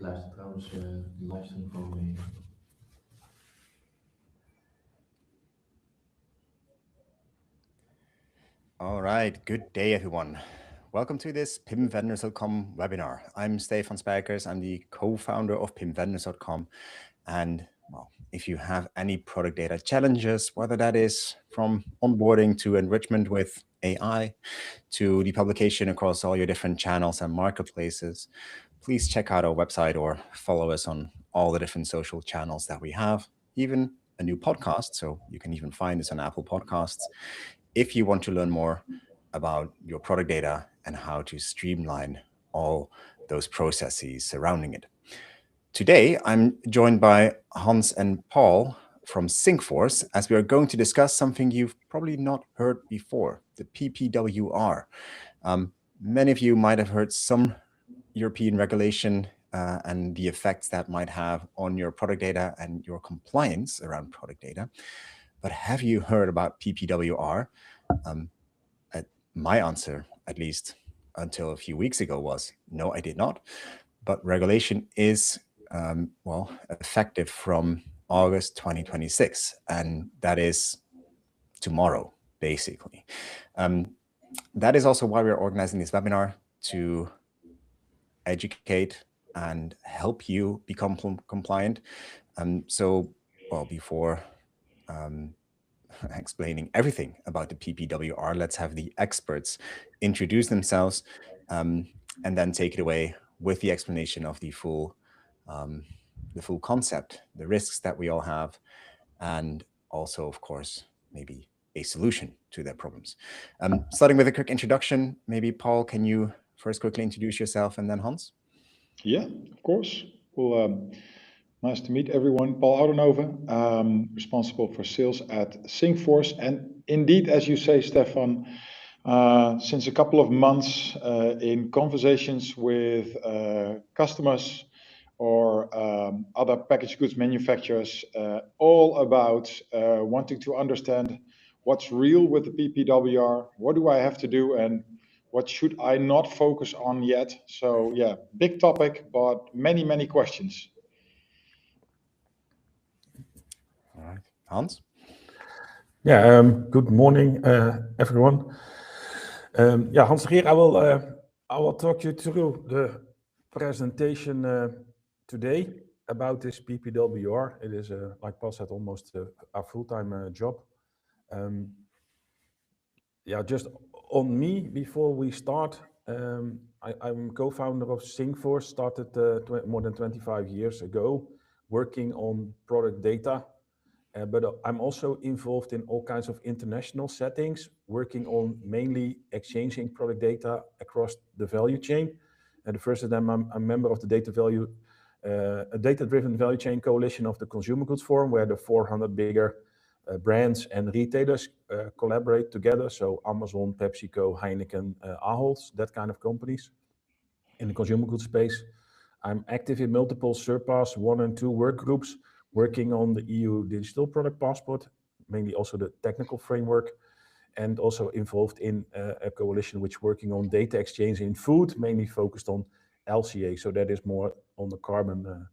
luistert trouwens de livestream van me mee. All right, good day everyone. Welcome to this PIMVendors.com webinar. I'm Stefan Spijkers, I'm the co-founder of PIMVendors.com. And well, if you have any product data challenges, whether that is from onboarding to enrichment with AI, to the publication across all your different channels and marketplaces, please check out our website or follow us on all the different social channels that we have, even a new podcast. So you can even find us on Apple Podcasts if you want to learn more about your product data and how to streamline all those processes surrounding it. Today, I'm joined by Hans and Paul from Syncforce, as we are going to discuss something you've probably not heard before, the PPWR. Many of you might have heard some European regulation and the effects that might have on your product data and your compliance around product data. But have you heard about PPWR? My answer, at least until a few weeks ago, was no, I did not. But regulation is, effective from August 2026, and that is tomorrow, basically. That is also why we're organizing this webinar, to educate and help you become compliant. Before explaining everything about the PPWR, let's have the experts introduce themselves and then take it away with the explanation of the full concept, the risks that we all have, and also, of course, maybe a solution to their problems. Starting with a quick introduction, maybe Paul, can you first quickly introduce yourself, and then Hans? Yeah, of course. Well, nice to meet everyone. Paul Oudenhoven, responsible for sales at Syncforce. And indeed, as you say, Stefan, since a couple of months in conversations with customers or other packaged goods manufacturers, all about wanting to understand what's real with the PPWR, what do I have to do, and what should I not focus on yet? So yeah, big topic, but many, many questions. All right, Hans? Yeah, good morning, everyone. Hans here, I will talk you through the presentation today about this PPWR. It is, like Paul said, almost a full-time job. Just on me, before we start, I'm co-founder of Syncforce, started more than 25 years ago, working on product data. But I'm also involved in all kinds of international settings, working on mainly exchanging product data across the value chain. And the first of them, I'm a member of the a data-driven value chain coalition of the Consumer Goods Forum, where the 400 bigger brands and retailers collaborate together. So Amazon, PepsiCo, Heineken, Ahold, that kind of companies in the consumer goods space. I'm active in multiple Surpass 1 and 2 work groups, working on the EU Digital Product Passport, mainly also the technical framework, and also involved in a coalition which is working on data exchange in food, mainly focused on LCA, so that is more on the carbon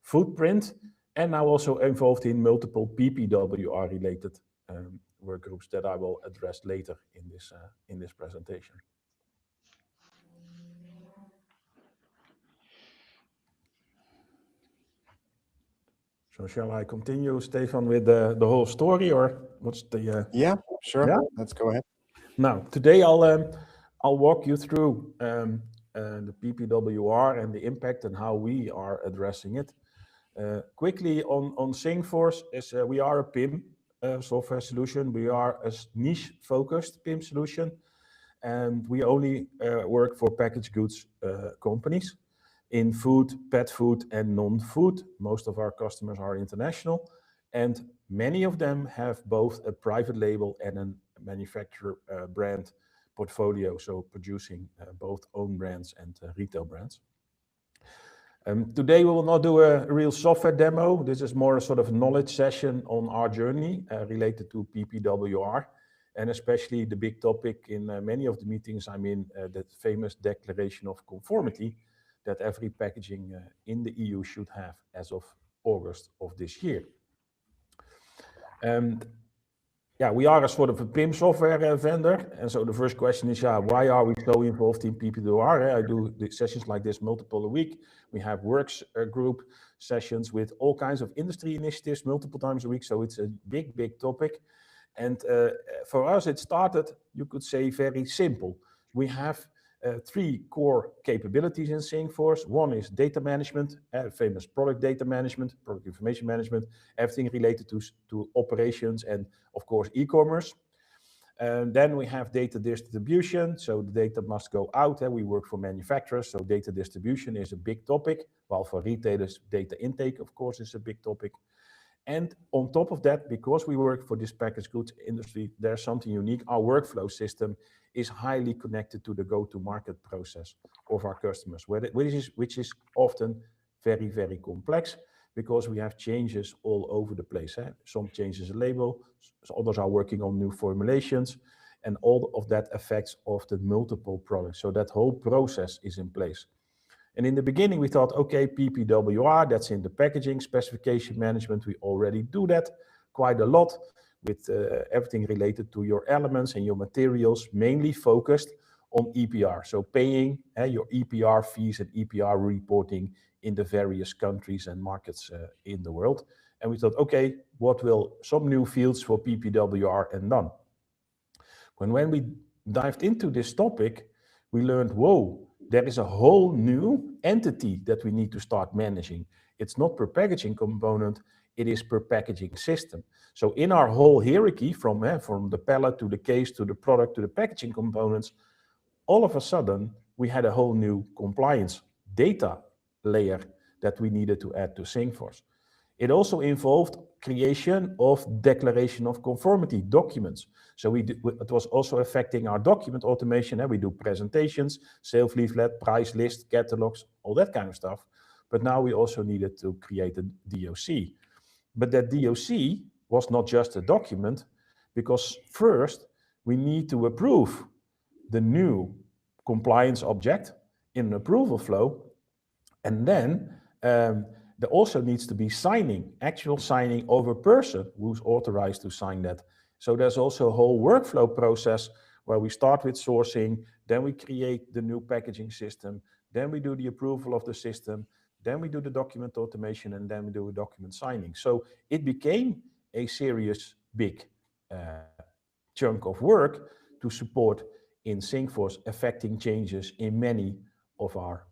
footprint. And now also involved in multiple PPWR related work groups that I will address later in this presentation. So shall I continue, Stefan, with the whole story, or what's the? Yeah, sure. Yeah? Let's go ahead. Now, today I'll walk you through the PPWR and the impact and how we are addressing it. Quickly on Syncforce, we are a PIM software solution. We are a niche-focused PIM solution, and we only work for packaged goods companies in food, pet food, and non-food. Most of our customers are international, and many of them have both a private label and a manufacturer brand portfolio, so producing both own brands and retail brands. Today we will not do a real software demo. This is more a sort of knowledge session on our journey related to PPWR, and especially the big topic in many of the meetings I'm in, the famous Declaration of Conformity that every packaging in the EU should have as of August of this year. And yeah, we are a sort of a PIM software vendor. And so the first question is, why are we so involved in PPWR? I do the sessions like this multiple a week. We have works group sessions with all kinds of industry initiatives multiple times a week. So it's a big, big topic. And for us, it started, you could say, very simple. We have 3 core capabilities in Singforce. One is data management, famous product data management, product information management, everything related to operations and, of course, e-commerce. And then we have data distribution. So the data must go out. We work for manufacturers. So data distribution is a big topic, while for retailers, data intake, of course, is a big topic. And on top of that, because we work for this packaged goods industry, there's something unique. Our workflow system is highly connected to the go-to-market process of our customers, which is often very, very complex because we have changes all over the place. Some changes a label, others are working on new formulations, and all of that affects often multiple products. So that whole process is in place. And in the beginning, we thought, okay, PPWR, that's in the packaging specification management. We already do that quite a lot with everything related to your elements and your materials, mainly focused on EPR. So paying your EPR fees and EPR reporting in the various countries and markets in the world. And we thought, okay, what will some new fields for PPWR and none? When we dived into this topic, we learned, whoa, there is a whole new entity that we need to start managing. It's not per packaging component, it is per packaging system. So in our whole hierarchy, from the pallet to the case to the product to the packaging components, all of a sudden, we had a whole new compliance data layer that we needed to add to Singforce. It also involved creation of declaration of conformity documents. So it was also affecting our document automation. We do presentations, sales leaflet, price list, catalogs, all that kind of stuff. But now we also needed to create a DOC. But that DOC was not just a document, because first we need to approve the new compliance object in an approval flow. And then there also needs to be actual signing of a person who's authorized to sign that. So there's also a whole workflow process where we start with sourcing, then we create the new packaging system, then we do the approval of the system, then we do the document automation, and then we do a document signing. So it became a serious, big chunk of work to support in Singforce, affecting changes in many of our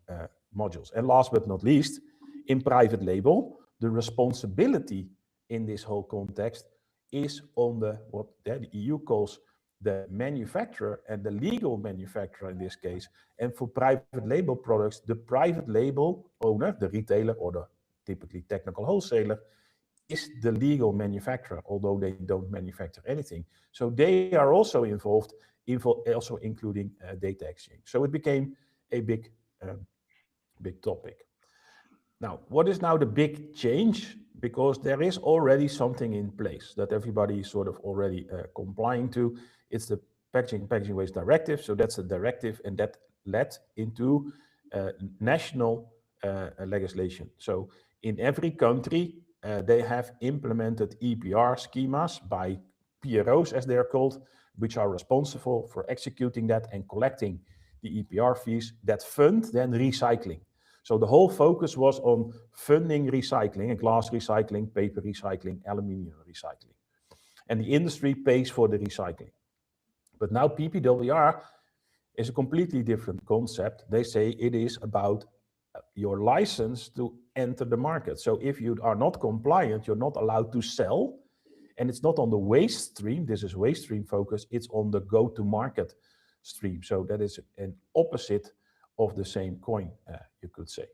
modules. And last but not least, in private label, the responsibility in this whole context is on what the EU calls the manufacturer and the legal manufacturer in this case. And for private label products, the private label owner, the retailer or the typically technical wholesaler, is the legal manufacturer, although they don't manufacture anything. So they are also involved, also including data exchange. So it became a big topic. Now, what is now the big change? Because there is already something in place that everybody is sort of already complying to. It's the Packaging Waste Directive. So that's a directive, and that led into national legislation. So in every country, they have implemented EPR schemas by PROs, as they are called, which are responsible for executing that and collecting the EPR fees that fund then recycling. So the whole focus was on funding recycling, glass recycling, paper recycling, aluminium recycling. And the industry pays for the recycling. But now PPWR is a completely different concept. They say it is about your license to enter the market. So if you are not compliant, you're not allowed to sell. And it's not on the waste stream. This is waste stream focus. It's on the go-to-market stream. So that is an opposite of the same coin, you could say.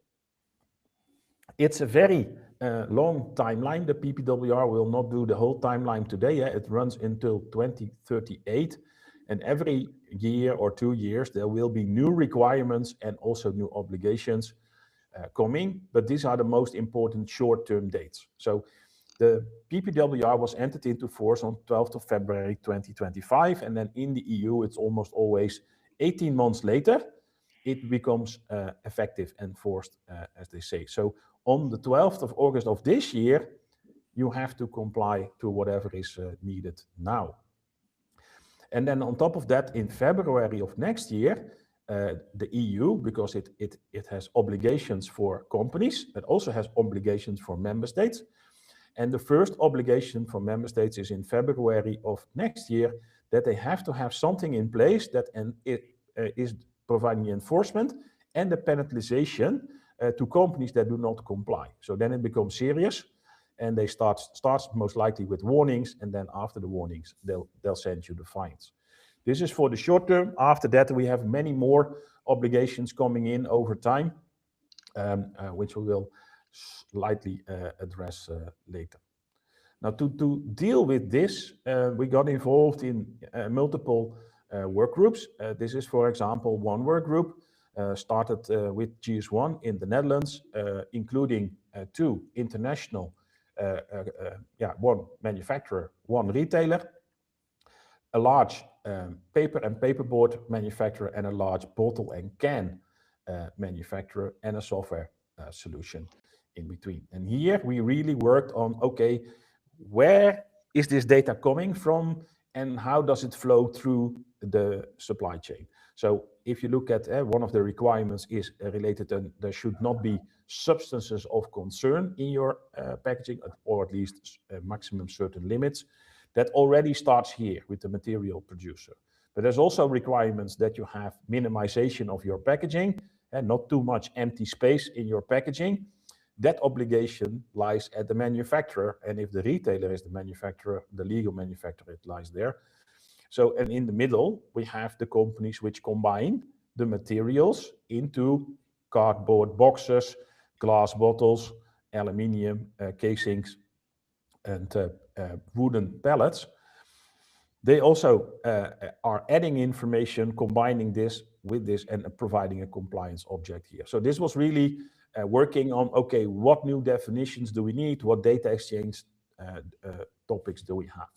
It's a very long timeline. The PPWR will not do the whole timeline today. It runs until 2038. And every year or 2 years, there will be new requirements and also new obligations coming. But these are the most important short-term dates. So the PPWR was entered into force on 12th of February 2025. And then in the EU, it's almost always 18 months later. it becomes effective, enforced, as they say. So on the 12th of August of this year, you have to comply to whatever is needed now. And then on top of that, in February of next year, the EU, because it has obligations for companies, it also has obligations for member states. And the first obligation for member states is in February of next year, that they have to have something in place that is providing enforcement and the penalization to companies that do not comply. So then it becomes serious, and they starts most likely with warnings, and then after the warnings, they'll send you the fines. This is for the short term. After that, we have many more obligations coming in over time, which we will slightly address later. Now, to deal with this, we got involved in multiple work groups. This is, for example, one work group started with GS1 in the Netherlands, including 2 international, one manufacturer, 1 retailer, a large paper and paperboard manufacturer, and a large bottle and can manufacturer, and a software solution in between. And here we really worked on, okay, where is this data coming from and how does it flow through the supply chain? So if you look at one of the requirements is related to there should not be substances of concern in your packaging, or at least maximum certain limits. That already starts here with the material producer. But there's also requirements that you have minimization of your packaging and not too much empty space in your packaging. That obligation lies at the manufacturer, and if the retailer is the manufacturer, the legal manufacturer, it lies there. So, and in the middle, we have the companies which combine the materials into cardboard boxes, glass bottles, aluminium casings, and wooden pallets. They also are adding information, combining this with this, and providing a compliance object here. So this was really working on, okay, what new definitions do we need? What data exchange topics do we have?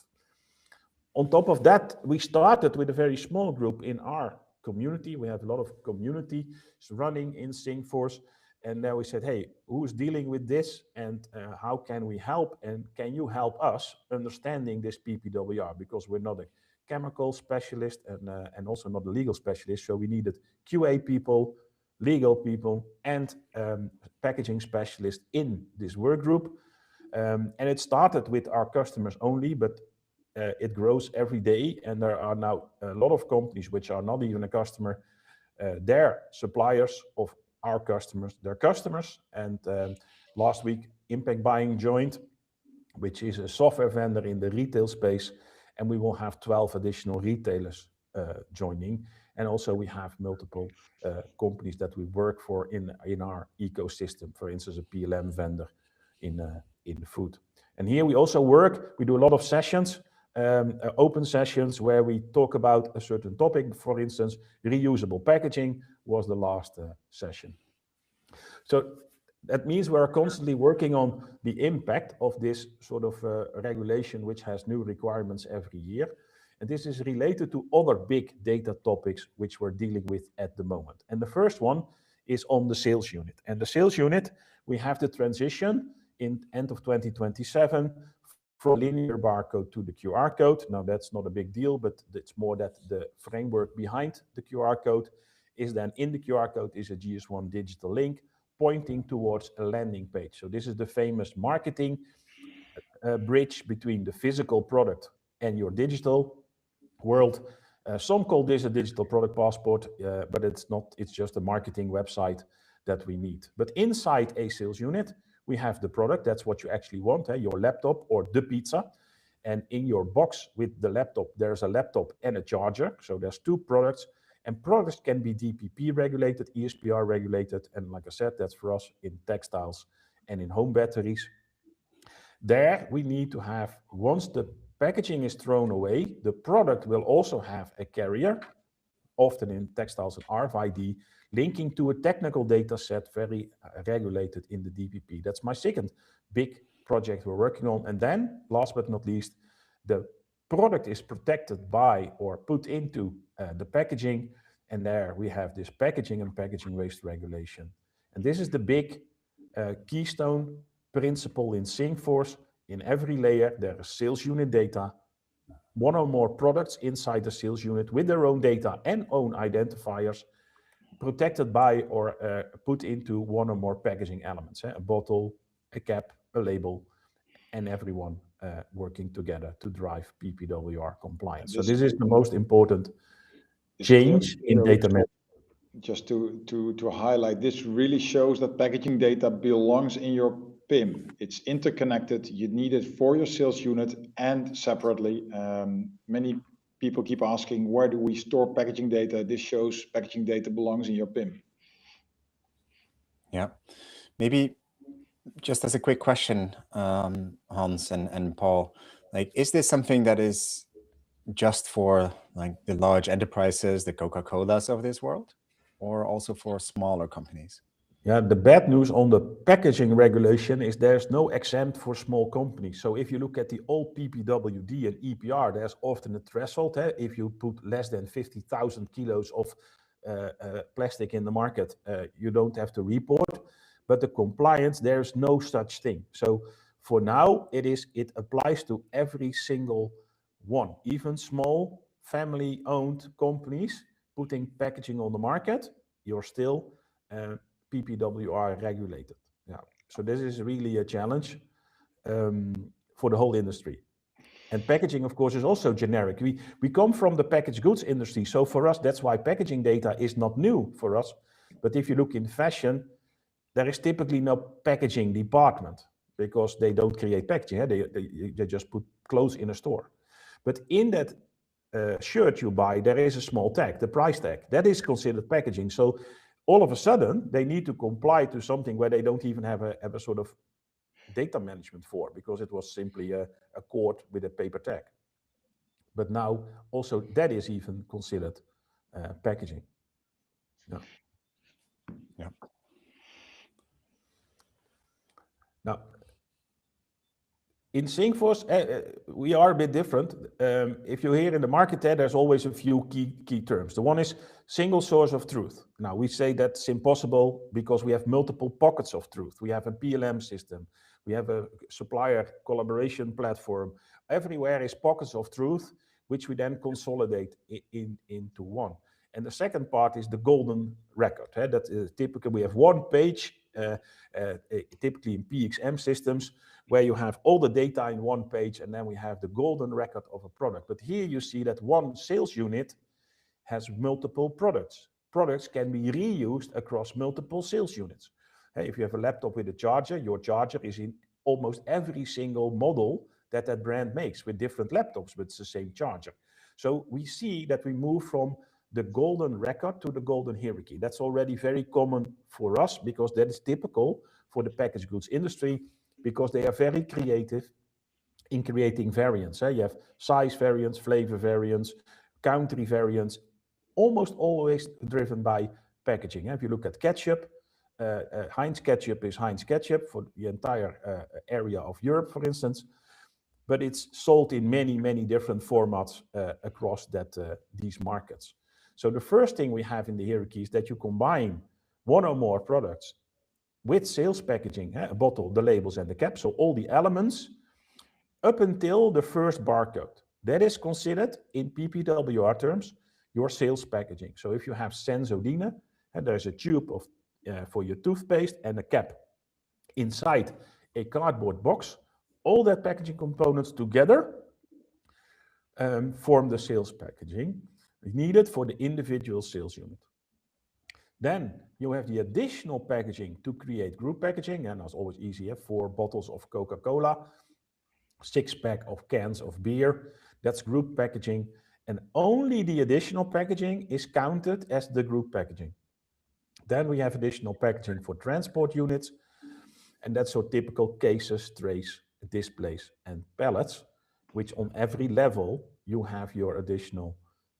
On top of that, we started with a very small group in our community. We have a lot of communities running in Singforce. And then we said, hey, who's dealing with this, and how can we help? And can you help us understanding this PPWR? Because we're not a chemical specialist and also not a legal specialist. So we needed QA people, legal people, and packaging specialists in this work group. And it started with our customers only, but it grows every day. And there are now a lot of companies which are not even a customer. They're suppliers of our customers, their customers. And last week, Impact Buying joined, which is a software vendor in the retail space. And we will have 12 additional retailers joining. And also we have multiple companies that we work for in our ecosystem, for instance, a PLM vendor in the food. And here we also we do a lot of sessions, open sessions where we talk about a certain topic. For instance, reusable packaging was the last session. So that means we're constantly working on the impact of this sort of regulation, which has new requirements every year. And this is related to other big data topics which we're dealing with at the moment. And the first one is on the sales unit. And the sales unit, we have the transition in end of 2027 from linear barcode to the QR code. Now that's not a big deal, but it's more that the framework behind the QR code is then in the QR code is a GS1 digital link pointing towards a landing page. So this is the famous marketing bridge between the physical product and your digital world. Some call this a digital product passport, but it's not, it's just a marketing website that we need. But inside a sales unit, we have the product, that's what you actually want, your laptop or the pizza. And in your box with the laptop, there's a laptop and a charger. So there's 2 products, and products can be DPP regulated, ESPR regulated. And like I said, that's for us in textiles and in home batteries. There we need to have, once the packaging is thrown away, the product will also have a carrier, often in textiles and RFID, linking to a technical data set very regulated in the DPP. That's my second big project we're working on. And then, last but not least, the product is protected by or put into the packaging And there we have this packaging and packaging waste regulation. And this is the big keystone principle in SingForce. In every layer, there is sales unit data, one or more products inside the sales unit with their own data and own identifiers, protected by or put into one or more packaging elements, a bottle, a cap, a label, and everyone working together to drive PPWR compliance. So this is the most important change in data management. Just to highlight, this really shows that packaging data belongs in your PIM. It's interconnected. You need it for your sales unit and separately. Many people keep asking, where do we store packaging data? This shows packaging data belongs in your PIM. Yeah, maybe just as a quick question, Hans and Paul, like, is this something that is just for like the large enterprises, the Coca-Colas of this world, or also for smaller companies? Yeah, the bad news on the packaging regulation is there's no exempt for small companies. So if you look at the old PPWD and EPR, there's often a threshold. If you put less than 50,000 kilos of plastic in the market, you don't have to report. But the compliance, there's no such thing. So for now, it applies to every single one, even small family-owned companies putting packaging on the market. You're still PPWR regulated. Yeah. So this is really a challenge for the whole industry. And packaging, of course, is also generic. We come from the packaged goods industry. So for us, that's why packaging data is not new for us. But if you look in fashion, there is typically no packaging department because they don't create packaging. They just put clothes in a store. But in that shirt you buy, there is a small tag, the price tag. That is considered packaging. So all of a sudden, they need to comply to something where they don't even have a sort of data management for, because it was simply a cord with a paper tag. But now also that is even considered packaging. Yeah. Yeah. Now, in SingForce, we are a bit different. If you hear in the market there's always a few key terms. The one is single source of truth. Now, we say that's impossible because we have multiple pockets of truth. We have a PLM system. We have a supplier collaboration platform. Everywhere is pockets of truth, which we then consolidate into one. And the second part is the golden record. That is typically we have one page, typically in PXM systems, where you have all the data in one page, and then we have the golden record of a product. But here you see that one sales unit has multiple products. Products can be reused across multiple sales units. If you have a laptop with a charger, your charger is in almost every single model that brand makes with different laptops, but it's the same charger. So we see that we move from the golden record to the golden hierarchy. That's already very common for us because that is typical for the packaged goods industry, because they are very creative in creating variants. You have size variants, flavor variants, country variants, almost always driven by packaging. If you look at ketchup, Heinz ketchup is Heinz ketchup for the entire area of Europe, for instance, but it's sold in many, many different formats across these markets. So the first thing we have in the hierarchy is that you combine one or more products with sales packaging, a bottle, the labels, and the cap, so all the elements, up until the first barcode. That is considered, in PPWR terms, your sales packaging. So if you have Sensodyne, and there's a tube for your toothpaste and a cap inside a cardboard box, all that packaging components together form the sales packaging needed for the individual sales unit. Then you have the additional packaging to create group packaging, and that's always easy. 4 bottles of Coca-Cola, 6-pack of cans of beer, that's group packaging, and only the additional packaging is counted as the group packaging. Then we have additional packaging for transport units, and that's so typical cases, trays, displays, and pallets, which on every level you have your additional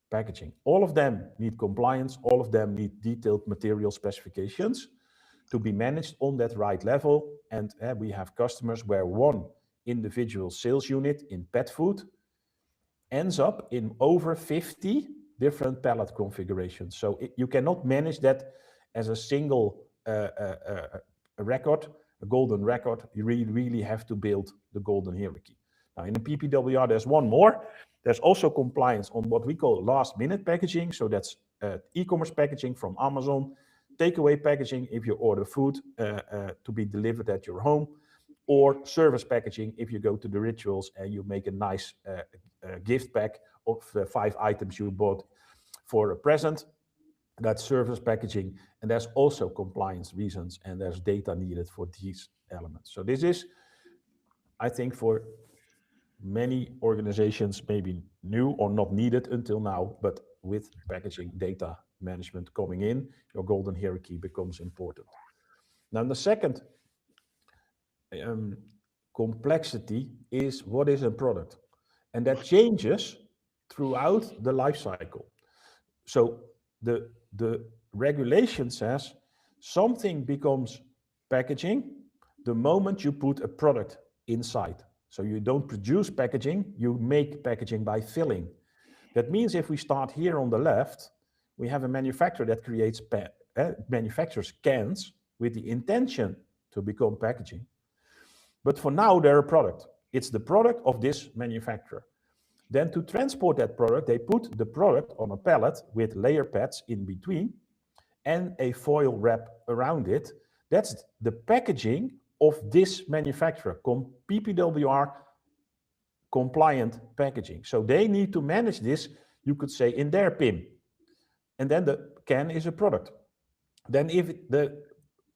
packaging. All of them need compliance, all of them need detailed material specifications to be managed on that right level. And we have customers where one individual sales unit in pet food ends up in over 50 different pallet configurations. So you cannot manage that as a single record, a golden record. You really have to build the golden hierarchy. Now in the PPWR, there's one more. There's also compliance on what we call last minute packaging. So that's e-commerce packaging from Amazon, takeaway packaging if you order food to be delivered at your home, or service packaging if you go to the rituals and you make a nice gift pack of 5 items you bought for a present. That's service packaging, and there's also compliance reasons, and there's data needed for these elements. So this is, I think, for many organizations maybe new or not needed until now, but with packaging data management coming in, your golden hierarchy becomes important. Now the second complexity is what is a product, and that changes throughout the life cycle. So the regulation says something becomes packaging the moment you put a product inside. So you don't produce packaging, you make packaging by filling. That means if we start here on the left, we have a manufacturer that creates manufactures cans with the intention to become packaging. But for now, they're a product. It's the product of this manufacturer. Then to transport that product, they put the product on a pallet with layer pads in between and a foil wrap around it. That's the packaging of this manufacturer, PPWR compliant packaging. So they need to manage this, you could say, in their PIM. And then the can is a product. Then if the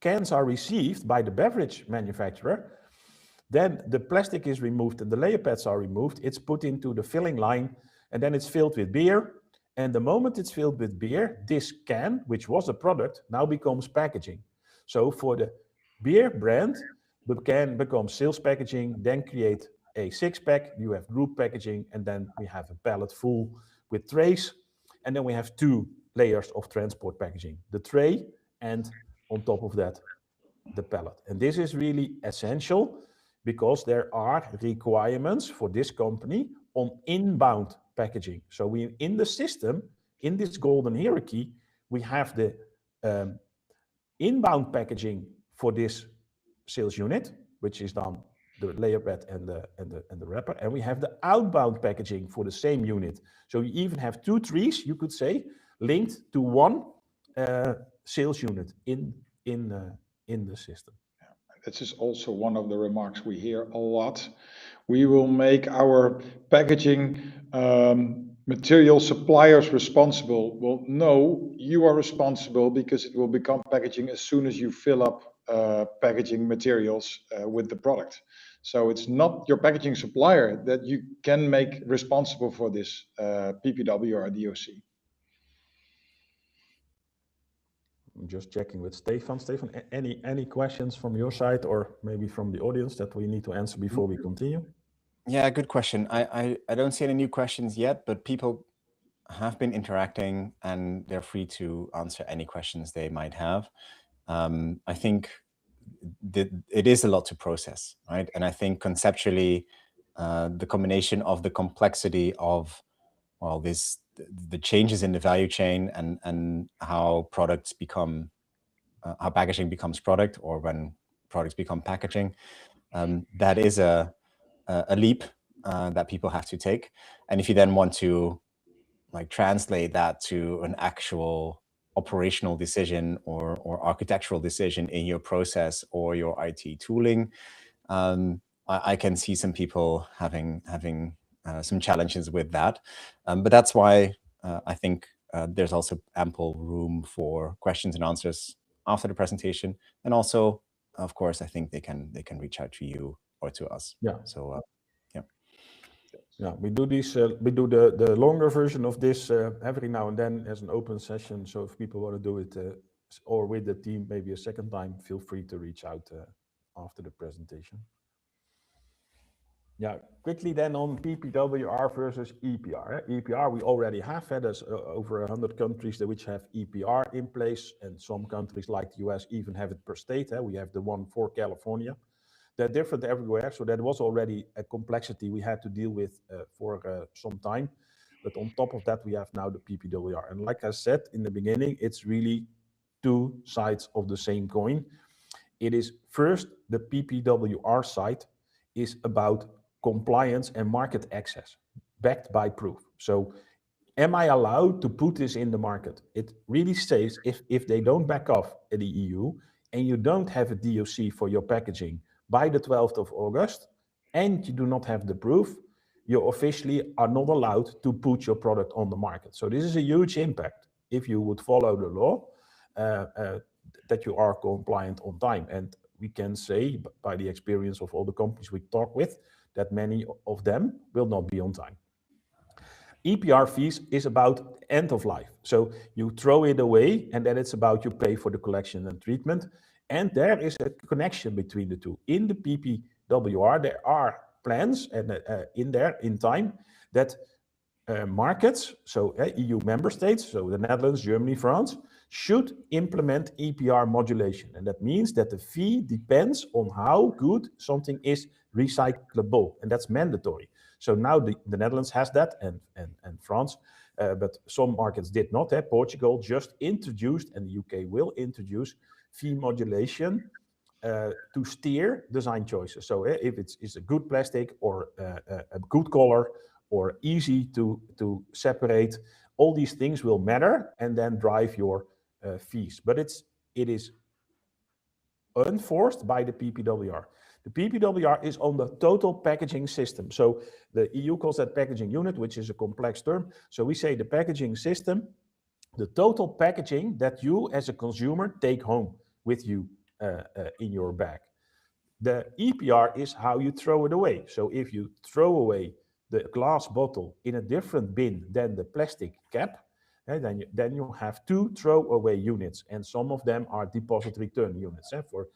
cans are received by the beverage manufacturer, then the plastic is removed and the layer pads are removed. It's put into the filling line, and then it's filled with beer. And the moment it's filled with beer, this can, which was a product, now becomes packaging. So for the beer brand, the can becomes sales packaging, then create a 6-pack, you have group packaging, and then we have a pallet full with trays. And then we have 2 layers of transport packaging, the tray and on top of that, the pallet. And this is really essential because there are requirements for this company on inbound packaging. So we, in the system, in this golden hierarchy, we have the inbound packaging for this sales unit, which is done the layer pad and the wrapper, and we have the outbound packaging for the same unit. So you even have 2 trees, you could say, linked to one sales unit in the system. This is also one of the remarks we hear a lot. We will make our packaging material suppliers responsible. Well, no, you are responsible because it will become packaging as soon as you fill up packaging materials with the product. So it's not your packaging supplier that you can make responsible for this PPWR DOC. I'm just checking with Stefan. Stefan, any questions from your side or maybe from the audience that we need to answer before we continue? Yeah, good question. I don't see any new questions yet, but people have been interacting and they're free to answer any questions they might have. I think it is a lot to process, right? And I think conceptually, the combination of the complexity of, well, the changes in the value chain and how products become, how packaging becomes product, or when products become packaging, that is a leap that people have to take. And if you then want to like translate that to an actual operational decision or architectural decision in your process or your IT tooling, I can see some people having some challenges with that. But that's why I think there's also ample room for questions and answers after the presentation. And also, of course, I think they can reach out to you or to us. Yeah. So yeah, we do this. We do the longer version of this every now and then as an open session. So if people want to do it or with the team maybe a second time, feel free to reach out after the presentation. Yeah, quickly then on PPWR versus EPR. EPR we already have. There's over 100 countries which have EPR in place, and some countries like the US even have it per state. We have the one for California. They're different everywhere, so that was already a complexity we had to deal with for some time. But on top of that, we have now the PPWR. And like I said in the beginning, it's really two sides of the same coin. It is first, the PPWR side is about compliance and market access, backed by proof. So am I allowed to put this in the market? It really says if they don't back off in the EU and you don't have a DOC for your packaging by the 12th of August and you do not have the proof, you officially are not allowed to put your product on the market. So this is a huge impact if you would follow the law, that you are compliant on time. And we can say by the experience of all the companies we talk with that many of them will not be on time. EPR fees is about end of life. So you throw it away and then it's about you pay for the collection and treatment. And there is a connection between the two. In the PPWR, there are plans and in there in time that markets, so EU member states, so the Netherlands, Germany, France, should implement EPR modulation. And that means that the fee depends on how good something is recyclable. And that's mandatory. So now the Netherlands has that and France, but some markets did not. Portugal just introduced, and the UK will introduce fee modulation to steer design choices. So if it's a good plastic or a good color or easy to separate, all these things will matter and then drive your fees. But it is enforced by the PPWR. The PPWR is on the total packaging system. So the EU calls that packaging unit, which is a complex term. So we say the packaging system, the total packaging that you as a consumer take home with you in your bag. The EPR is how you throw it away. So if you throw away the glass bottle in a different bin than the plastic cap, then you have two throwaway units, and some of them are deposit return units. For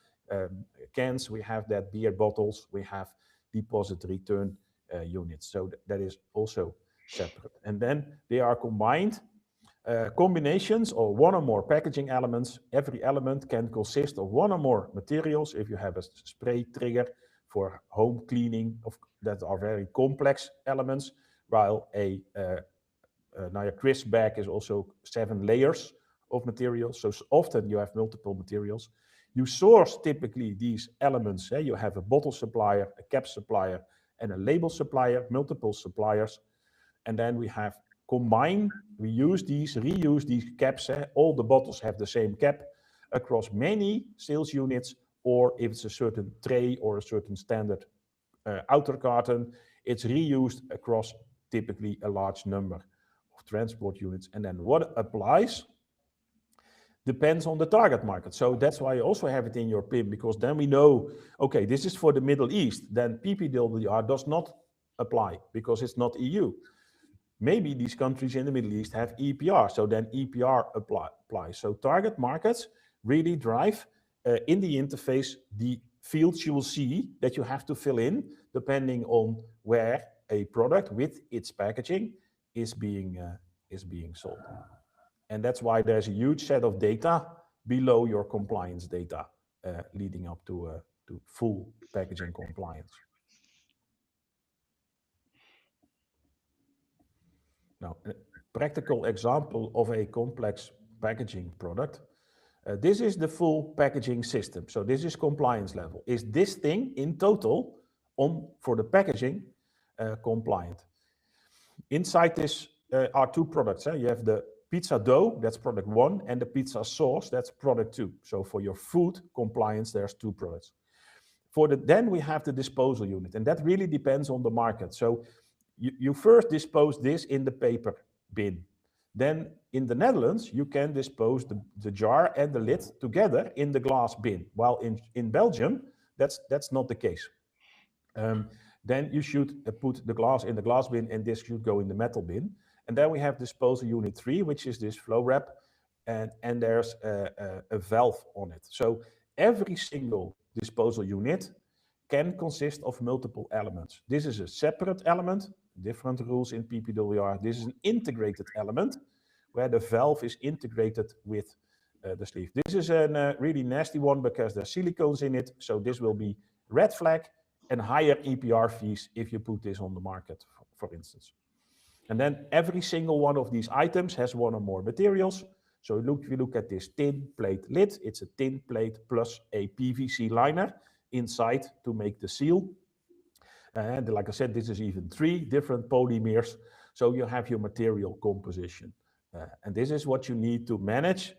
cans, we have that. Beer bottles, we have deposit return units. So that is also separate. And then they are combined. Combinations or one or more packaging elements. Every element can consist of one or more materials. If you have a spray trigger for home cleaning, that are very complex elements, while a crisp bag is also 7 layers of materials. So often you have multiple materials. You source typically these elements. You have a bottle supplier, a cap supplier, and a label supplier, multiple suppliers. And then we have reuse these caps. All the bottles have the same cap across many sales units, or if it's a certain tray or a certain standard outer carton, it's reused across typically a large number of transport units. And then what applies depends on the target market. So that's why you also have it in your PIM, because then we know, okay, this is for the Middle East. Then PPWR does not apply because it's not EU. Maybe these countries in the Middle East have EPR, so then EPR applies. So target markets really drive in the interface the fields you will see that you have to fill in depending on where a product with its packaging is being sold. And that's why there's a huge set of data below your compliance data leading up to full packaging compliance. Now, a practical example of a complex packaging product. This is the full packaging system. So this is compliance level. Is this thing in total for the packaging compliant? Inside this are two products. You have the pizza dough, that's product 1, and the pizza sauce, that's product 2. So for your food compliance, there's 2 products. Then we have the disposal unit, and that really depends on the market. So you first dispose this in the paper bin. Then in the Netherlands, you can dispose the jar and the lid together in the glass bin. While in Belgium, that's not the case. Then you should put the glass in the glass bin and this should go in the metal bin. And then we have disposal unit 3, which is this flow wrap, and there's a valve on it. So every single disposal unit can consist of multiple elements. This is a separate element, different rules in PPWR. This is an integrated element where the valve is integrated with the sleeve. This is a really nasty one because there's silicones in it. So this will be red flag and higher EPR fees if you put this on the market, for instance. And then every single one of these items has one or more materials. So if you look at this tin plate lid, it's a tin plate plus a PVC liner inside to make the seal. And like I said, this is even 3 different polymers. So you have your material composition. And this is what you need to manage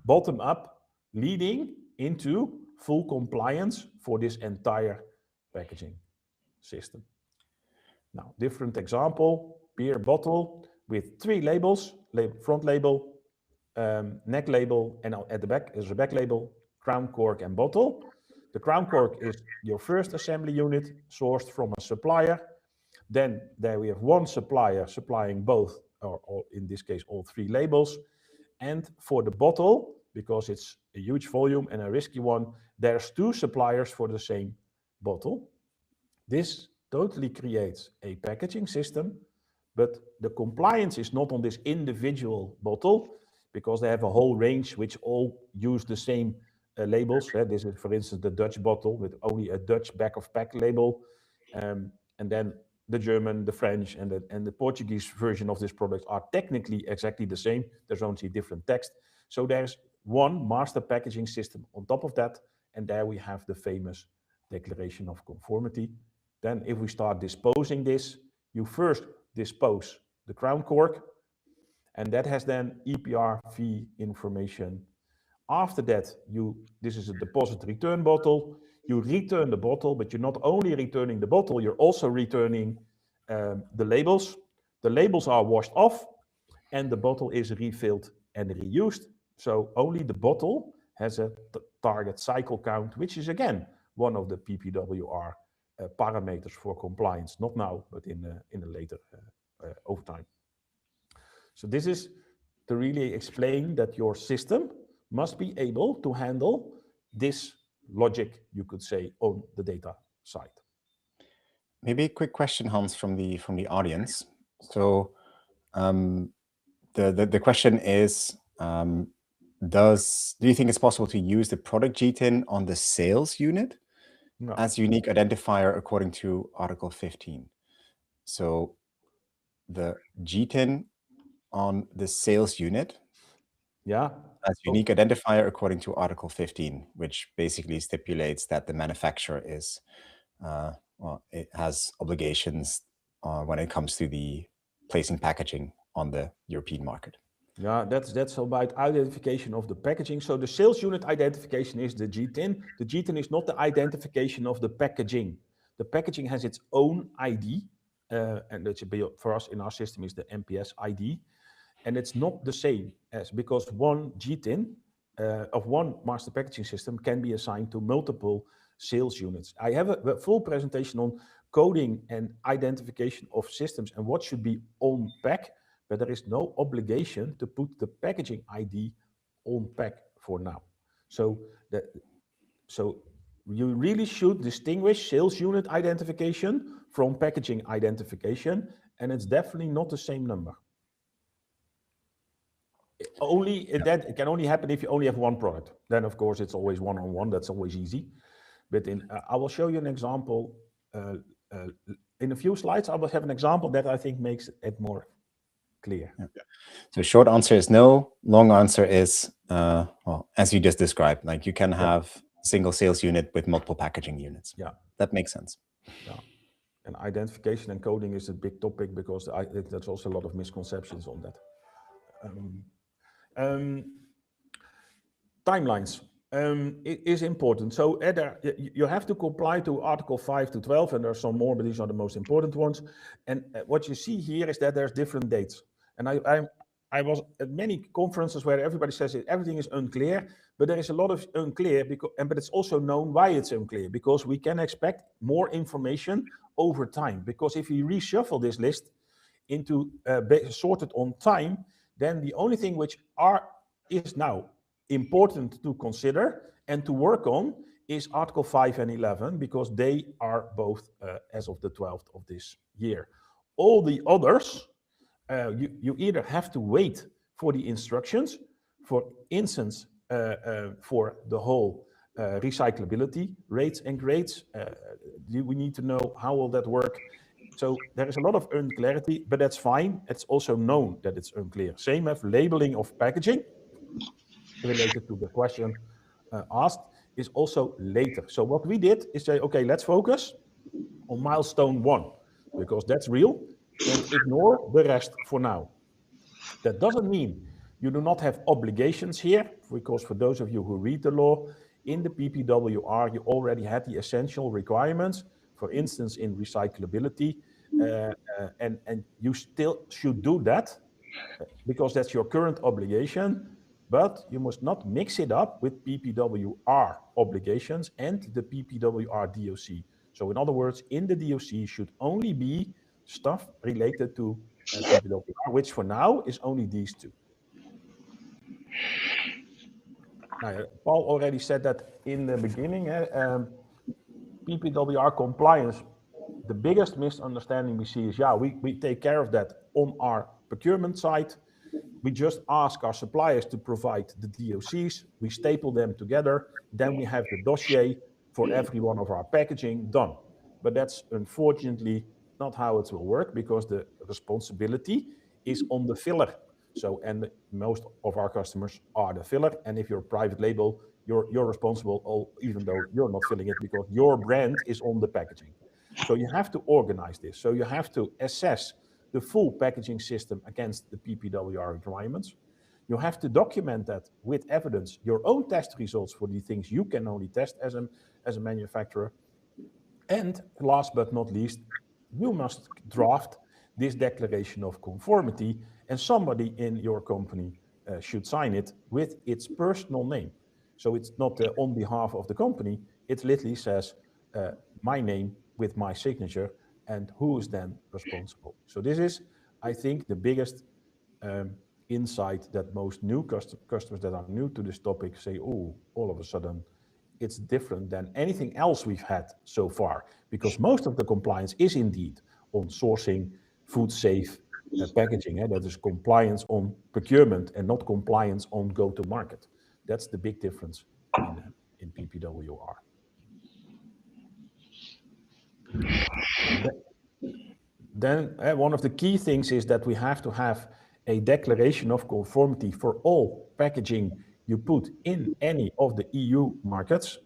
bottom up, leading into full compliance for this entire packaging system. Now, different example, beer bottle with 3 labels, front label, neck label, and at the back is a back label, crown cork and bottle. The crown cork is your first assembly unit sourced from a supplier. Then there we have one supplier supplying both, or in this case, all 3 labels. And for the bottle, because it's a huge volume and a risky one, there's 2 suppliers for the same bottle. This totally creates a packaging system, but the compliance is not on this individual bottle, because they have a whole range which all use the same labels. This is, for instance, the Dutch bottle with only a Dutch back of pack label, and then the German, the French, and the Portuguese version of this product are technically exactly the same. There's only different text. So there's one master packaging system on top of that, and there we have the famous declaration of conformity. Then if we start disposing this, you first dispose the crown cork, and that has then EPR-V information. After that, this is a deposit return bottle. You return the bottle, but you're not only returning the bottle, you're also returning the labels. The labels are washed off, and the bottle is refilled and reused. So only the bottle has a target cycle count, which is again one of the PPWR parameters for compliance. Not now, but in a later over time. So this is to really explain that your system must be able to handle this logic, you could say, on the data side. Maybe a quick question, Hans, from the audience. So the question is, do you think it's possible to use the product GTIN on the sales unit as unique identifier according to Article 15? So the GTIN on the sales unit, as unique identifier according to Article 15, which basically stipulates that the manufacturer is it has obligations when it comes to the placing packaging on the European market. Yeah, that's about identification of the packaging. So the sales unit identification is the GTIN. The GTIN is not the identification of the packaging. The packaging has its own ID, and that's for us in our system is the MPS ID, and it's not the same as, because one GTIN of one master packaging system can be assigned to multiple sales units. I have a full presentation on coding and identification of systems and what should be on pack, but there is no obligation to put the packaging ID on pack for now. So you really should distinguish sales unit identification from packaging identification, and it's definitely not the same number. That it can only happen if you only have one product. Then of course it's always one-on-one. That's always easy. But I will show you an example in a few slides. I will have an example that I think makes it more clear. Yeah. So short answer is no. Long answer is well, as you just described, like you can have single sales unit with multiple packaging units. Yeah, that makes sense. Yeah, and identification and coding is a big topic because there's also a lot of misconceptions on that. Timelines is important. So you have to comply to Article 5 to 12, and there are some more, but these are the most important ones. And what you see here is that there's different dates. And I was at many conferences where everybody says everything is unclear, but there is a lot of unclear, but it's also known why it's unclear, because we can expect more information over time. Because if we reshuffle this list into sorted on time, then the only thing which is now important to consider and to work on is Article 5 and 11, because they are both as of the 12th of this year. All the others, you either have to wait for the instructions, for instance, for the whole recyclability rates and grades. We need to know how will that work So there is a lot of unclarity, but that's fine. It's also known that it's unclear. Same as labeling of packaging, related to the question asked, is also later. So what we did is say, okay, let's focus on milestone 1, because that's real, and ignore the rest for now. That doesn't mean you do not have obligations here, because for those of you who read the law, in the PPWR, you already had the essential requirements, for instance, in recyclability, and you still should do that, because that's your current obligation, but you must not mix it up with PPWR obligations and the PPWR DOC. So in other words, in the DOC should only be stuff related to PPWR, which for now is only these two. Now, Paul already said that in the beginning, PPWR compliance, the biggest misunderstanding we see is, yeah, we take care of that on our procurement side. We just ask our suppliers to provide the DOCs, we staple them together, then we have the dossier for every one of our packaging done. But that's unfortunately not how it will work, because the responsibility is on the filler. So, and most of our customers are the filler, and if you're a private label, you're responsible, even though you're not filling it, because your brand is on the packaging. So you have to organize this. So you have to assess the full packaging system against the PPWR requirements. You have to document that with evidence, your own test results for the things you can only test as a manufacturer. And last but not least, you must draft this declaration of conformity, and somebody in your company should sign it with its personal name. So it's not on behalf of the company, it literally says my name with my signature, and who is then responsible. So this is, I think, the biggest insight that most new customers that are new to this topic say, oh, all of a sudden, it's different than anything else we've had so far, because most of the compliance is indeed on sourcing, food safe packaging. That is compliance on procurement and not compliance on go-to-market. That's the big difference in PPWR. Then one of the key things is that we have to have a declaration of conformity for all packaging you put in any of the EU markets.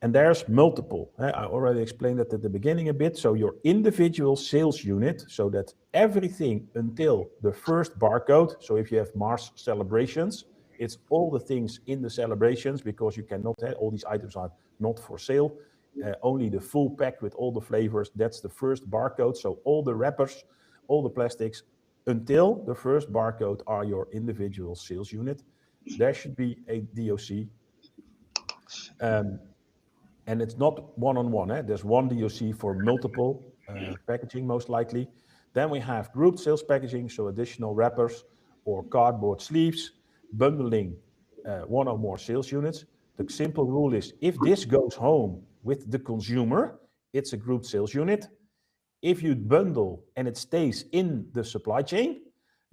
And there's multiple. I already explained that at the beginning a bit. So your individual sales unit, so that everything until the first barcode. So if you have Mars celebrations, it's all the things in the celebrations, because you cannot, all these items are not for sale. Only the full pack with all the flavors, that's the first barcode. So all the wrappers, all the plastics, until the first barcode are your individual sales unit. There should be a DOC. And it's not one-on-one. There's one DOC for multiple packaging, most likely. Then we have grouped sales packaging, so additional wrappers or cardboard sleeves, bundling one or more sales units. The simple rule is, if this goes home with the consumer, it's a grouped sales unit. If you bundle and it stays in the supply chain,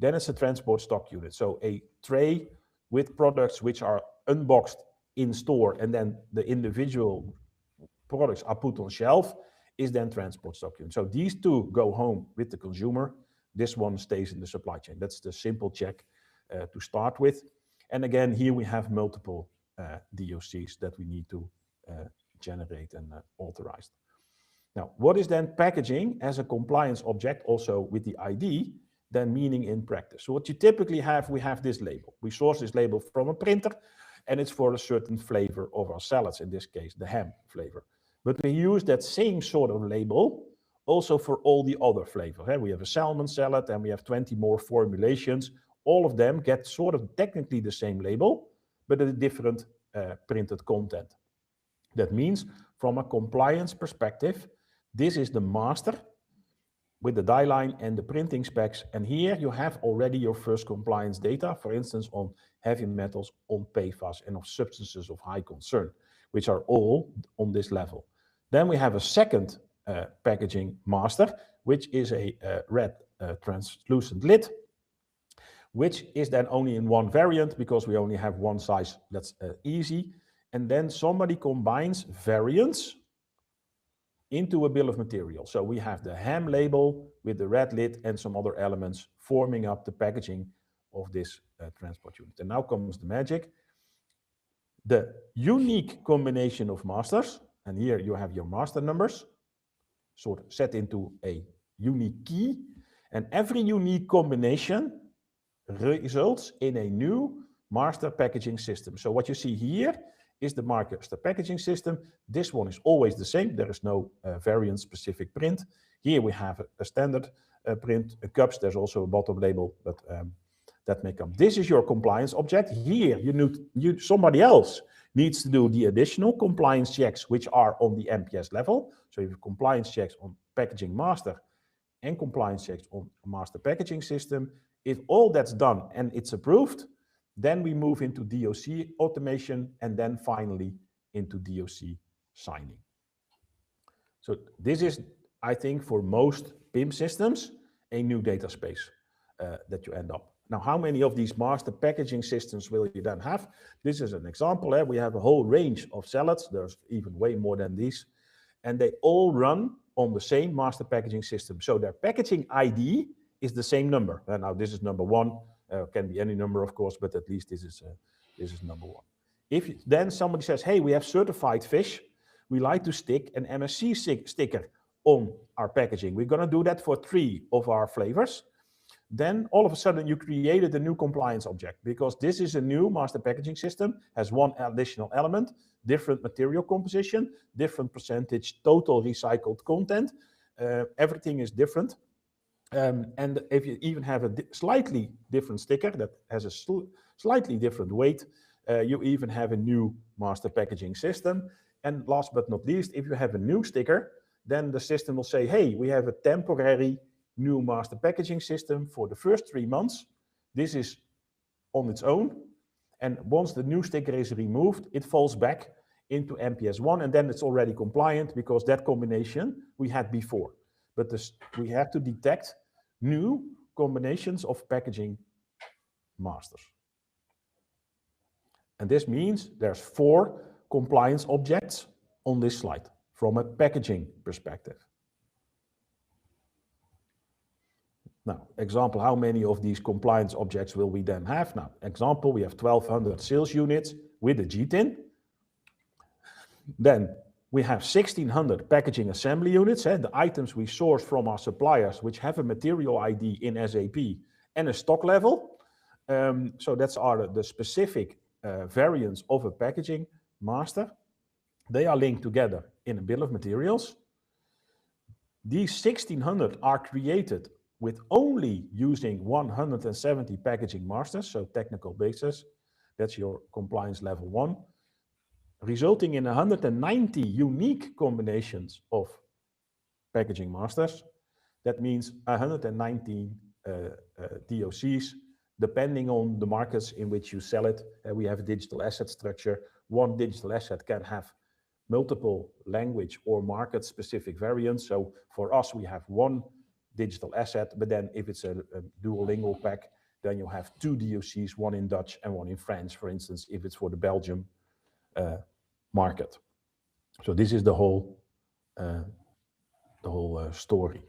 then it's a transport stock unit. So a tray with products which are unboxed in store and then the individual products are put on shelf is then transport stock unit. So these two go home with the consumer. This one stays in the supply chain. That's the simple check to start with. And again, here we have multiple DOCs that we need to generate and authorize. Now, what is then packaging as a compliance object, also with the ID, then meaning in practice? So what you typically have, we have this label. We source this label from a printer, and it's for a certain flavor of our salads, in this case, the ham flavor. But we use that same sort of label also for all the other flavors. We have a salmon salad, and we have 20 more formulations. All of them get sort of technically the same label, but a different printed content. That means, from a compliance perspective, this is the master with the die line and the printing specs. And here you have already your first compliance data, for instance, on heavy metals, on PFAS, and of substances of high concern, which are all on this level. Then we have a second packaging master, which is a red translucent lid, which is then only in one variant because we only have one size. That's easy. And then somebody combines variants into a bill of material. So we have the ham label with the red lid and some other elements forming up the packaging of this transport unit. And now comes the magic. The unique combination of masters, and here you have your master numbers, sort of set into a unique key, and every unique combination results in a new master packaging system. So what you see here is the master packaging system. This one is always the same. There is no variant specific print. Here we have a standard print, cups. There's also a bottom label, but that may come. This is your compliance object. Here somebody else needs to do the additional compliance checks, which are on the MPS level. So you have compliance checks on packaging master and compliance checks on master packaging system. If all that's done and it's approved, then we move into DOC automation and then finally into DOC signing. So this is, I think, for most PIM systems, a new data space that you end up. Now, how many of these master packaging systems will you then have? This is an example. We have a whole range of salads. There's even way more than these. And they all run on the same master packaging system. So their packaging ID is the same number. Now this is number one. Can be any number, of course, but at least this is number one. If then somebody says, hey, we have certified fish, we like to stick an MSC sticker on our packaging. We're going to do that for 3 of our flavors. Then all of a sudden you created a new compliance object, because this is a new master packaging system, has one additional element, different material composition, different percentage total recycled content. Everything is different. And if you even have a slightly different sticker that has a slightly different weight, you even have a new master packaging system. And last but not least, if you have a new sticker, then the system will say, hey, we have a temporary new master packaging system for the first 3 months. This is on its own. And once the new sticker is removed, it falls back into MPS 1, and then it's already compliant because that combination we had before. But we have to detect new combinations of packaging masters. And this means there's 4 compliance objects on this slide from a packaging perspective. Now, example, how many of these compliance objects will we then have? Now, example, we have 1,200 sales units with a GTIN. Then we have 1,600 packaging assembly units, the items we source from our suppliers, which have a material ID in SAP and a stock level. So that's the specific variants of a packaging master. They are linked together in a bill of materials. These 1,600 are created with only using 170 packaging masters, so technical basis. That's your compliance level 1. Resulting in 190 unique combinations of packaging masters. That means 119 DOCs, depending on the markets in which you sell it. We have a digital asset structure. One digital asset can have multiple language or market-specific variants. So for us, we have one digital asset, but then if it's a duolingual pack, then you have 2 DOCs, one in Dutch and one in French, for instance, if it's for the Belgium market. So this is the whole story.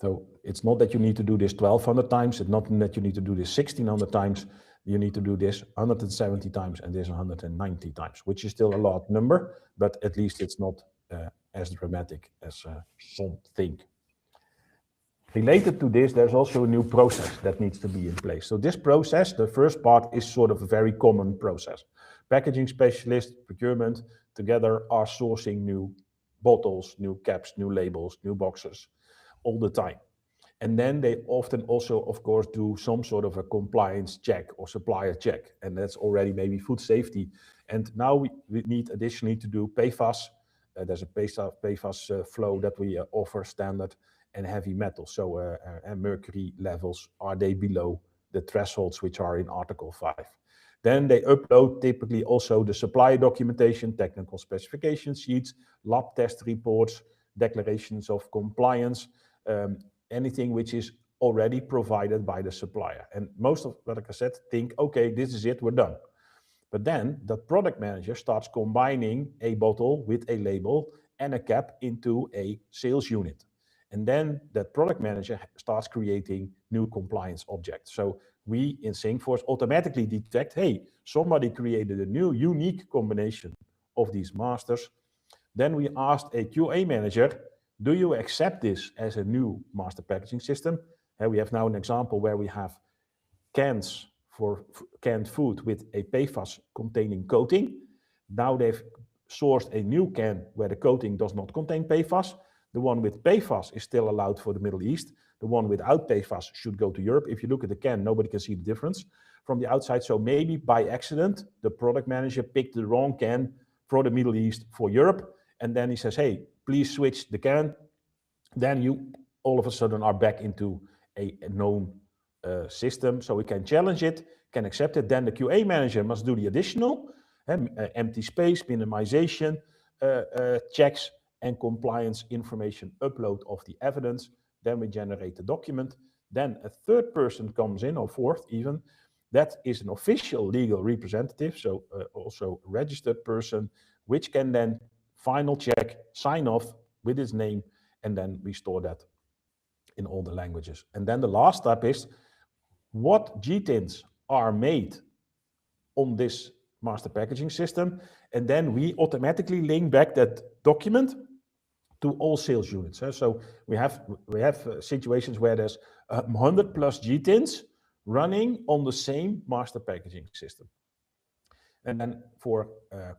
So it's not that you need to do this 1,200 times. It's not that you need to do this 1,600 times. You need to do this 170 times and this 190 times, which is still a large number, but at least it's not as dramatic as some think. Related to this, there's also a new process that needs to be in place. So this process, the first part, is sort of a very common process. Packaging specialists, procurement, together are sourcing new bottles, new caps, new labels, new boxes all the time. And then they often also, of course, do some sort of a compliance check or supplier check. And that's already maybe food safety. And now we need additionally to do PFAS. There's a PFAS flow that we offer standard, and heavy metals. So and mercury levels, are they below the thresholds which are in Article 5? Then they upload typically also the supplier documentation, technical specification sheets, lab test reports, declarations of compliance, anything which is already provided by the supplier. And most of, like I said, think, okay, this is it, we're done. But then the product manager starts combining a bottle with a label and a cap into a sales unit. And then that product manager starts creating new compliance objects. So we in Syncforce automatically detect, hey, somebody created a new unique combination of these masters. Then we asked a QA manager, do you accept this as a new master packaging system? And we have now an example where we have cans for canned food with a PFAS containing coating. Now they've sourced a new can where the coating does not contain PFAS. The one with PFAS is still allowed for the Middle East. The one without PFAS should go to Europe. If you look at the can, nobody can see the difference from the outside. So maybe by accident, the product manager picked the wrong can for the Middle East for Europe. And then he says, hey, please switch the can. Then you all of a sudden are back into a known system. So we can challenge it, can accept it. Then the QA manager must do the additional empty space, minimization checks, and compliance information upload of the evidence. Then we generate the document. Then a third person comes in, or fourth even. That is an official legal representative, so also a registered person, which can then final check, sign off with his name, and then we store that in all the languages. And then the last step is what GTINs are made on this master packaging system, and then we automatically link back that document to all sales units. So we have situations where there's 100 plus GTINs running on the same master packaging system. And then for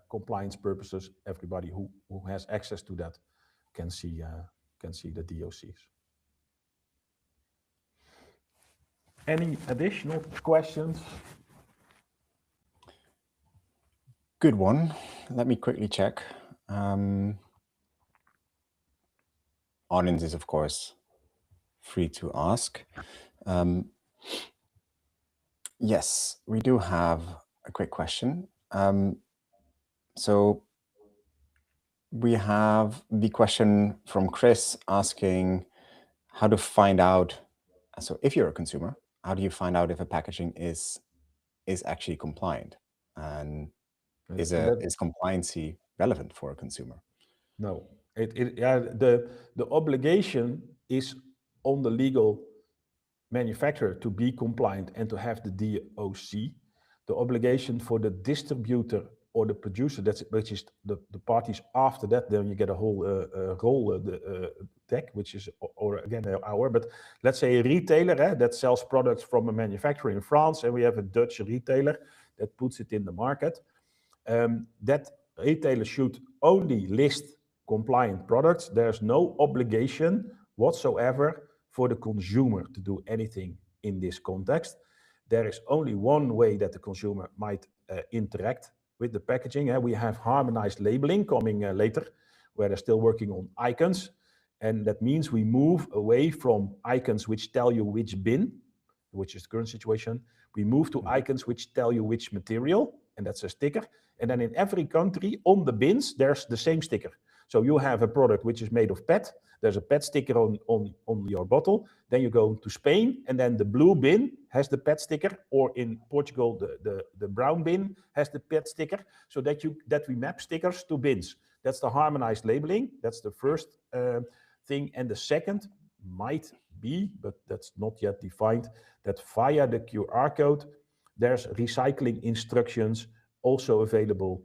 compliance purposes, everybody who has access to that can see the DOCs. Any additional questions? Good one. Let me quickly check. Audience is, of course, free to ask. Yes, we do have a quick question. So we have the question from Chris asking how to find out. So if you're a consumer, how do you find out if a packaging is actually compliant? And is compliancy relevant for a consumer? No, the obligation is on the legal manufacturer to be compliant and to have the DOC. The obligation for the distributor or the producer, which is the parties after that, then you get a whole role deck, which is, or again, an hour. But let's say a retailer that sells products from a manufacturer in France, and we have a Dutch retailer that puts it in the market. That retailer should only list compliant products. There's no obligation whatsoever for the consumer to do anything in this context. There is only one way that the consumer might interact with the packaging. We have harmonized labeling coming later, where they're still working on icons. And that means we move away from icons which tell you which bin, which is the current situation. We move to icons which tell you which material, and that's a sticker. And then in every country on the bins, there's the same sticker. So you have a product which is made of PET. There's a PET sticker on your bottle. Then you go to Spain, and then the blue bin has the PET sticker, or in Portugal, the brown bin has the PET sticker, so that we map stickers to bins. That's the harmonized labeling. That's the first thing. And the second might be, but that's not yet defined, that via the QR code, there's recycling instructions also available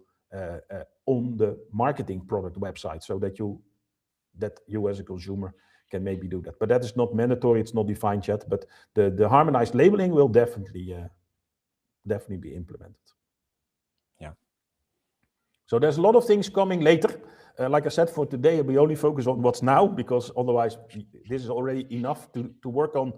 on the marketing product website, so that you as a consumer can maybe do that. But that is not mandatory, it's not defined yet, but the harmonized labeling will definitely be implemented. Yeah. So there's a lot of things coming later. Like I said, for today, we only focus on what's now, because otherwise this is already enough to work on,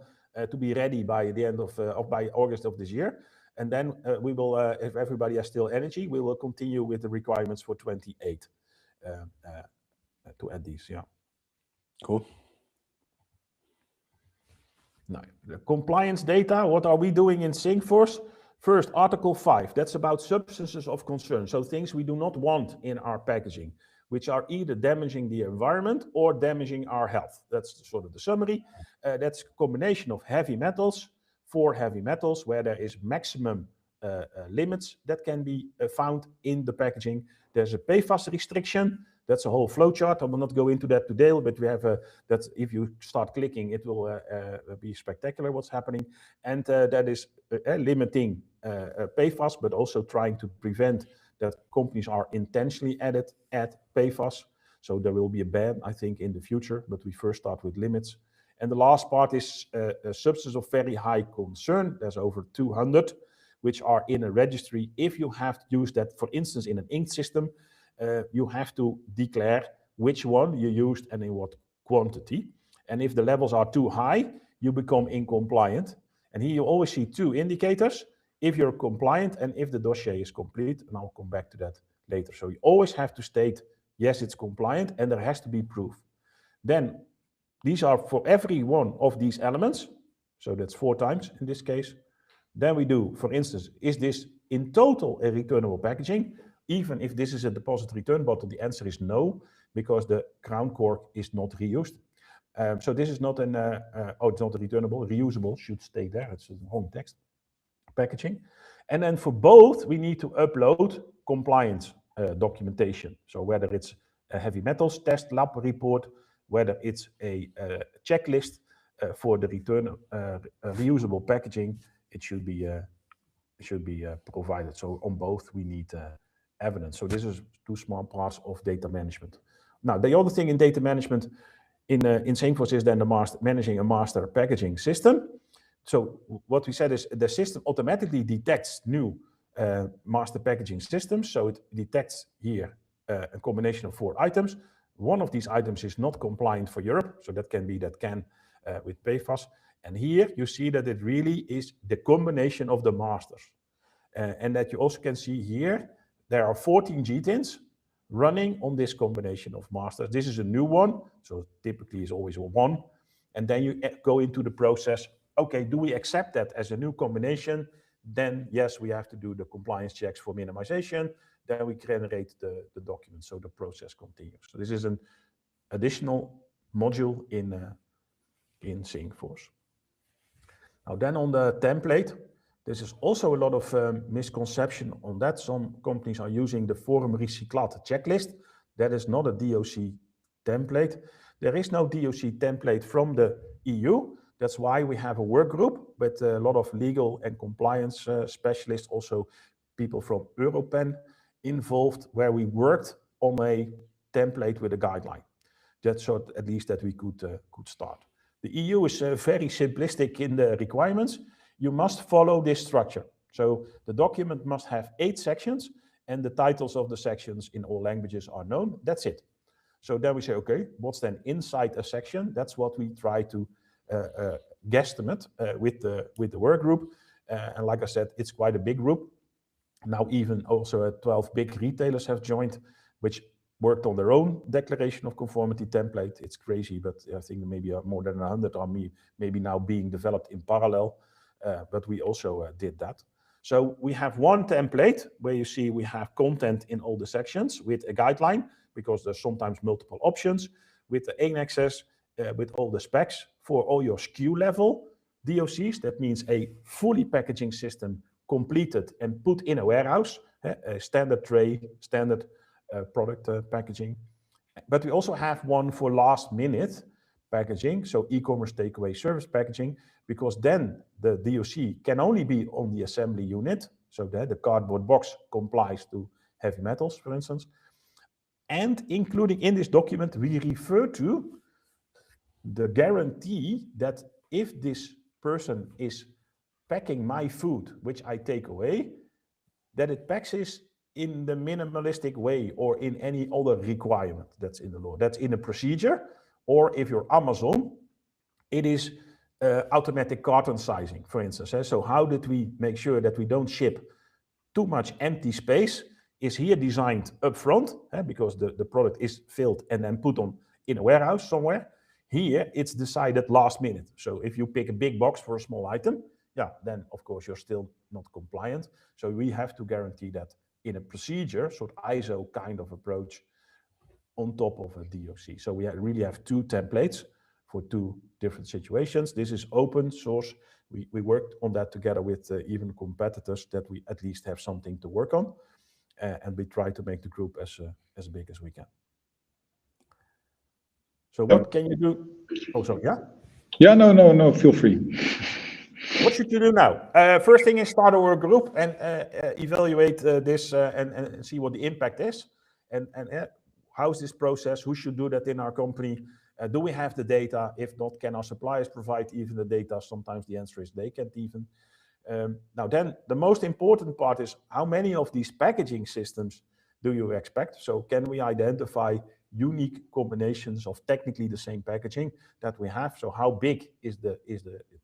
to be ready by the end of by August of this year. And then we will, if everybody has still energy, we will continue with the requirements for 28 to add these. Yeah. Cool. Now, the compliance data, what are we doing in Syncforce? First, Article 5, that's about substances of concern. So things we do not want in our packaging, which are either damaging the environment or damaging our health. That's sort of the summary. That's a combination of heavy metals, 4 heavy metals, where there is maximum limits that can be found in the packaging. There's a PFAS restriction. That's a whole flowchart. I will not go into that today, but we have that. If you start clicking, it will be spectacular what's happening. And that is limiting PFAS, but also trying to prevent that companies are intentionally add PFAS. So there will be a ban, I think, in the future, but we first start with limits. And the last part is a substance of very high concern. There's over 200, which are in a registry. If you have used that, for instance, in an ink system, you have to declare which one you used and in what quantity. And if the levels are too high, you become incompliant. And here you always see two indicators, if you're compliant and if the dossier is complete, and I'll come back to that later. So you always have to state, yes, it's compliant, and there has to be proof. Then these are for every one of these elements, so that's 4 times in this case. Then we do, for instance, is this in total a returnable packaging? Even if this is a deposit return bottle, the answer is no, because the crown cork is not reused. So this is not an, it's not a returnable, reusable should stay there, it's the wrong text, packaging. And then for both, we need to upload compliance documentation. So whether it's a heavy metals test lab report, whether it's a checklist for the return reusable packaging, it should be provided. So on both, we need evidence. So this is 2 small parts of data management. Now, the other thing in data management in SingForce is then managing a master packaging system. So what we said is the system automatically detects new master packaging systems. So it detects here a combination of 4 items. One of these items is not compliant for Europe. So that can be that can with PFAS. And here you see that it really is the combination of the masters. And that you also can see here, there are 14 GTINs running on this combination of masters. This is a new one. So typically is always a 1. And then you go into the process. Okay, do we accept that as a new combination? Then yes, we have to do the compliance checks for minimization. Then we generate the document, so the process continues. So this is an additional module in SingForce. Now then on the template, this is also a lot of misconception on that. Some companies are using the Forum Recyclat checklist. That is not a DOC template. There is no DOC template from the EU. That's why we have a work group with a lot of legal and compliance specialists, also people from Europen involved, where we worked on a template with a guideline. That's so at least that we could start. The EU is very simplistic in the requirements. You must follow this structure. So the document must have 8 sections, and the titles of the sections in all languages are known. That's it. So then we say, okay, what's then inside a section? That's what we try to guesstimate with the work group. And like I said, it's quite a big group. Now even also 12 big retailers have joined, which worked on their own declaration of conformity template. It's crazy, but I think maybe more than 100 are maybe now being developed in parallel. But we also did that. So we have one template where you see we have content in all the sections with a guideline, because there's sometimes multiple options, with the annexes, with all the specs for all your SKU level DOCs. That means a fully packaging system completed and put in a warehouse, a standard tray, standard product packaging. But we also have one for last minute packaging, so e-commerce takeaway service packaging, because then the DOC can only be on the assembly unit, so that the cardboard box complies to heavy metals, for instance. And including in this document, we refer to the guarantee that if this person is packing my food, which I take away, that it packs it in the minimalistic way or in any other requirement that's in the law. That's in a procedure, or if you're Amazon, it is automatic carton sizing, for instance. So how did we make sure that we don't ship too much empty space? Is here designed up front, because the product is filled and then put on in a warehouse somewhere. Here, it's decided last minute. So if you pick a big box for a small item, yeah, then of course you're still not compliant. So we have to guarantee that in a procedure, sort of ISO kind of approach on top of a DOC. So we really have 2 templates for two different situations. This is open source. We worked on that together with even competitors, that we at least have something to work on. And we try to make the group as big as we can. So what can you do? Oh, sorry, yeah? Yeah, no, feel free. What should you do now? First thing is start our group and evaluate this and see what the impact is. And how is this process? Who should do that in our company? Do we have the data? If not, can our suppliers provide even the data? Sometimes the answer is they can't even. Now then, the most important part is how many of these packaging systems do you expect? So can we identify unique combinations of technically the same packaging that we have? So how big is the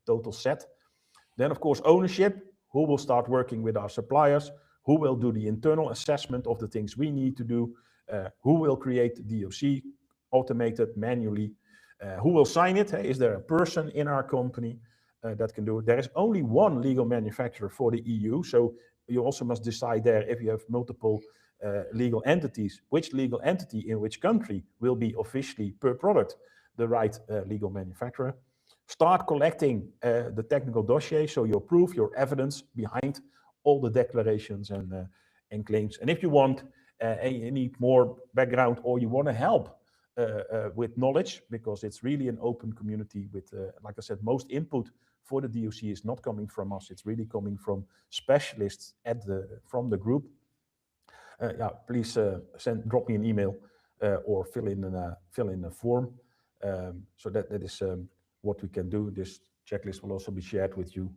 total set? Then, of course, ownership. Who will start working with our suppliers? Who will do the internal assessment of the things we need to do? Who will create the DOC, automated, manually? Who will sign it? Is there a person in our company that can do it? There is only one legal manufacturer for the EU, so you also must decide there, if you have multiple legal entities, which legal entity in which country will be officially per product the right legal manufacturer. Start collecting the technical dossier, so your proof, your evidence behind all the declarations and claims. And if you want and you need more background, or you want to help with knowledge, because it's really an open community with, like I said, most input for the DOC is not coming from us. It's really coming from specialists from the group. Yeah, please drop me an email or fill in a form. So that is what we can do. This checklist will also be shared with you,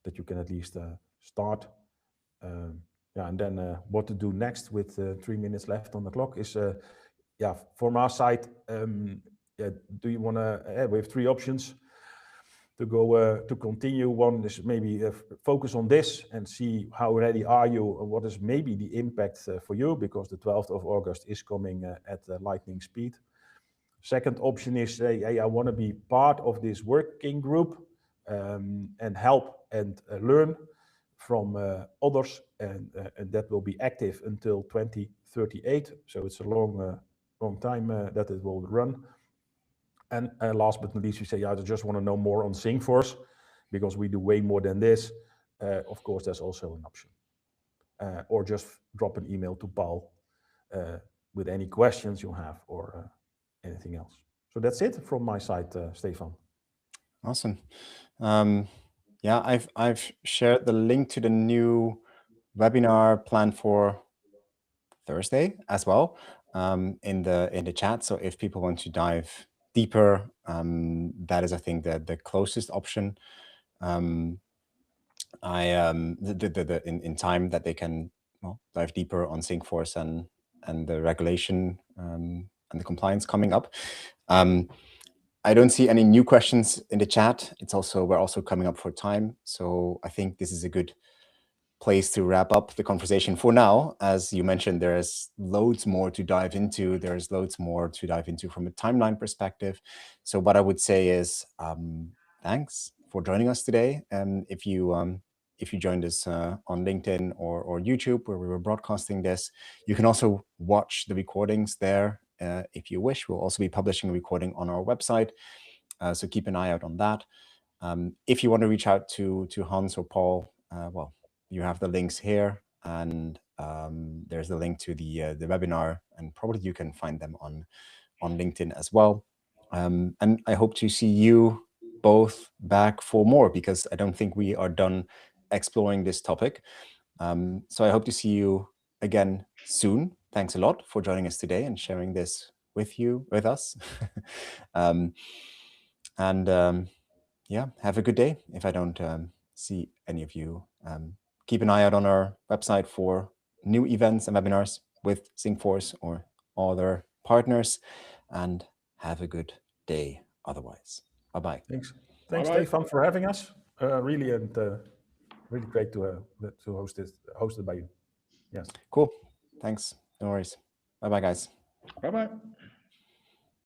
that you can at least start. Yeah, and then what to do next with 3 minutes left on the clock is, yeah, from our side, yeah, do you want to? We have 3 options to go to continue. One is maybe focus on this and see how ready are you, and what is maybe the impact for you, because the 12th of August is coming at lightning speed. Second option is say, hey, I want to be part of this working group and help and learn from others, and that will be active until 2038. So it's a long time that it will run. And last but not least, we say, yeah, I just want to know more on Singforce, because we do way more than this. Of course, there's also an option. Or just drop an email to Paul with any questions you have, or anything else. So that's it from my side, Stefan. Awesome. Yeah, I've shared the link to the new webinar planned for Thursday as well in the chat. So if people want to dive deeper, that is, I think, the closest option. In time that they can dive deeper on Singforce and the regulation and the compliance coming up. I don't see any new questions in the chat. We're also coming up for time, so I think this is a good place to wrap up the conversation for now. As you mentioned, there's loads more to dive into. There's loads more to dive into from a timeline perspective. So what I would say is thanks for joining us today. And if you joined us on LinkedIn or YouTube, where we were broadcasting this, you can also watch the recordings there if you wish. We'll also be publishing a recording on our website, so keep an eye out on that. If you want to reach out to Hans or Paul, well, you have the links here, and there's the link to the webinar, and probably you can find them on LinkedIn as well. And I hope to see you both back for more, because I don't think we are done exploring this topic. So I hope to see you again soon. Thanks a lot for joining us today and sharing this with us. Yeah, have a good day. If I don't see any of you, keep an eye out on our website for new events and webinars with Singforce or other partners, and have a good day otherwise. Bye-bye. Thanks, Bye-bye. Stefan, for having us. Really great to host it, hosted by you. Yes. Cool. Thanks. No worries. Bye-bye, guys. Bye-bye.